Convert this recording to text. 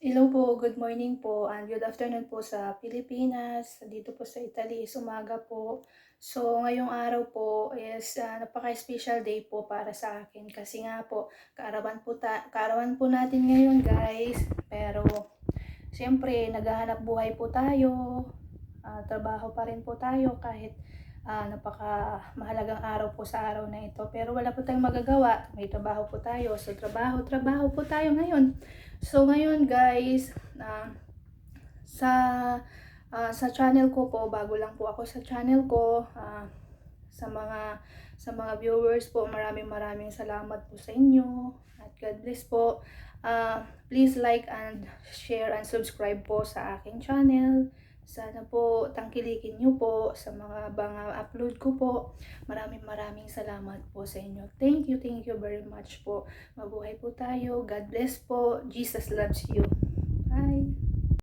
Hello po, good morning po, and good afternoon po sa Pilipinas. Dito po sa Italy is umaga po. So, ngayong araw po is napaka-special day po para sa akin kasi nga po, kaarawan po natin ngayon guys. Pero, siyempre, naghahanap buhay po tayo, trabaho pa rin po tayo kahit napaka mahalagang araw po sa araw na ito. Pero wala po tayong magagawa, may trabaho po tayo. So, trabaho po tayo ngayon. So, ngayon guys, sa sa channel ko po, bago lang po ako sa channel ko, sa mga viewers po, maraming salamat po sa inyo at God bless po. Please like and share and subscribe po sa aking channel. Sana po tangkilikin niyo po sa mga upload ko po. Maraming salamat po sa inyo. Thank you very much po. Mabuhay po tayo. God bless po. Jesus loves you.